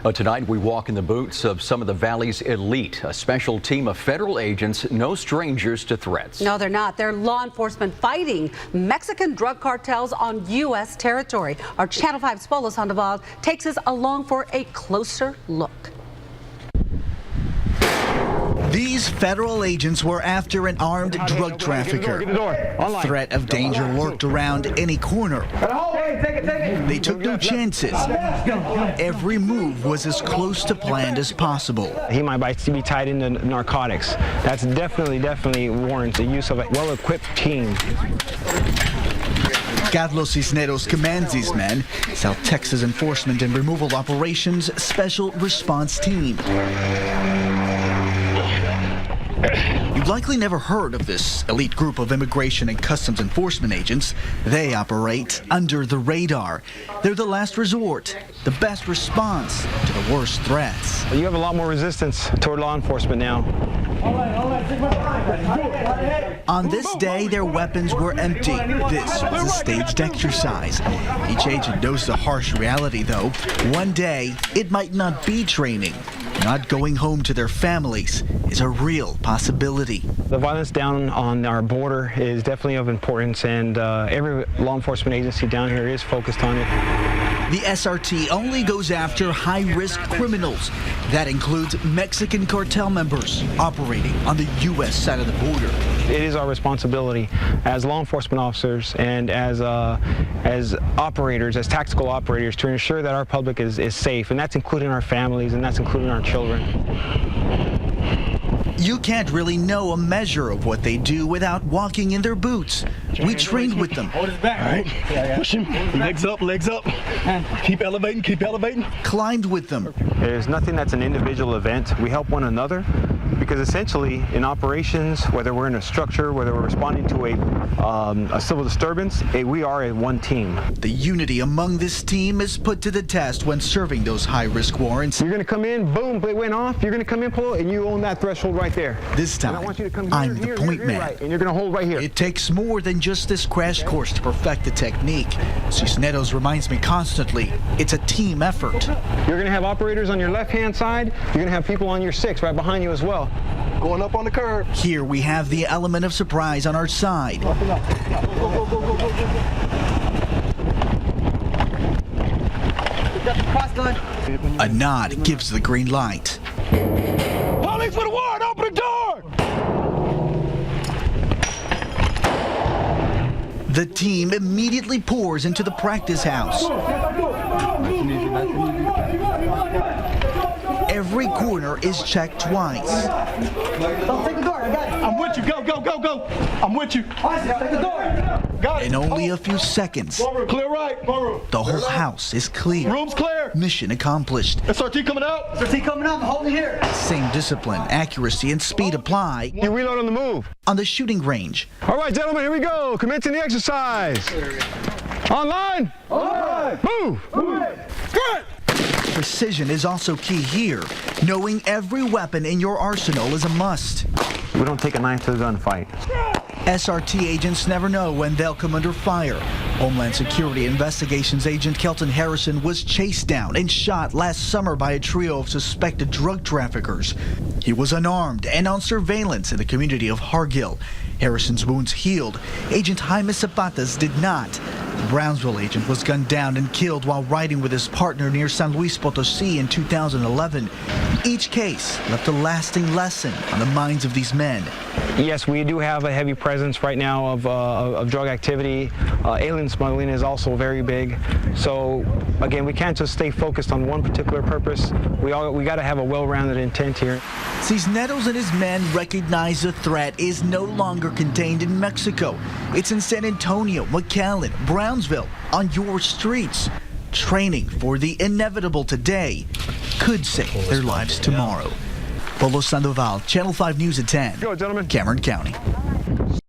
Tonight, we walk in the boots of some of the Valley's elite, a special team of federal agents, no strangers to threats. No, they're not. They're law enforcement fighting Mexican drug cartels on U.S. territory. Our Channel 5's POLO Sandoval takes us along for a closer look. These federal agents were after an armed drug trafficker. Threat of danger lurked around any corner. They took no chances. Every move was as close to planned as possible. He might be tied into narcotics. That's definitely warrants the use of a well-equipped team. Carlos Cisneros commands these men, South Texas Enforcement and Removal Operations Special Response Team. You've likely never heard of this elite group of immigration and customs enforcement agents. They operate under the radar. They're the last resort, the best response to the worst threats. You have a lot more resistance toward law enforcement now. On this day, their weapons were empty. This was a staged exercise. Each agent knows the harsh reality, though. One day, it might not be training. Not going home to their families is a real possibility. The violence down on our border is definitely of importance, and every law enforcement agency down here is focused on it. The SRT only goes after high-risk criminals. That includes Mexican cartel members operating on the U.S. side of the border. It is our responsibility as law enforcement officers and as operators, as tactical operators, to ensure that our public is safe, and that's including our families, and that's including our children. You can't really know a measure of what they do without walking in their boots. We trained with them. Hold his back. All right. Push him. Legs up, legs up. Keep elevating, keep elevating. Climbed with them. There's nothing that's an individual event. We help one another because essentially in operations, whether we're in a structure, whether we're responding to a civil disturbance, we are a one team. The unity among this team is put to the test when serving those high-risk warrants. You're going to come in, boom, it went off. You're going to come in, POLO, and you own that threshold right there. This time, I'm the point man. Right, and you're going to hold right here. It takes more than just this crash course to perfect the technique. Cisneros reminds me constantly, it's a team effort. You're going to have operators on your left-hand side. You're going to have people on your 6 right behind you as well. Going up on the curb. Here we have the element of surprise on our side. A nod gives the green light. Police for the warrant, open the door! The team immediately pours into the practice house. Every corner is checked twice. Don't take the door, I got it. I'm with you, go, go, go, go. I'm with you. Take the door. Got it. In only a few seconds, clear right. the whole house is clear. Room's clear. Mission accomplished. SRT coming out. SRT coming out, I'm holding here. Same discipline, accuracy, and speed apply. You reload on the move. On the shooting range. All right, gentlemen, here we go. Commencing the exercise. Online. Move. Good. Precision is also key here. Knowing every weapon in your arsenal is a must. We don't take a knife to the gunfight. SRT agents never know when they'll come under fire. Homeland Security Investigations Agent Kelton Harrison was chased down and shot last summer by a trio of suspected drug traffickers. He was unarmed and on surveillance in the community of Hargill. Harrison's wounds healed. Agent Jaime Zapatas did not. The Brownsville agent was gunned down and killed while riding with his partner near San Luis Potosí in 2011. Each case left a lasting lesson on the minds of these men. Yes, we do have a heavy presence right now of drug activity. Alien smuggling is also very big. So again, we can't just stay focused on one particular purpose. We got to have a well-rounded intent here. Cisneros and his men recognize the threat is no longer contained in Mexico. It's in San Antonio, McAllen, Brownsville, on your streets. Training for the inevitable today could save their lives tomorrow. POLO Sandoval, Channel 5 News at 10. Go, gentlemen. Cameron County.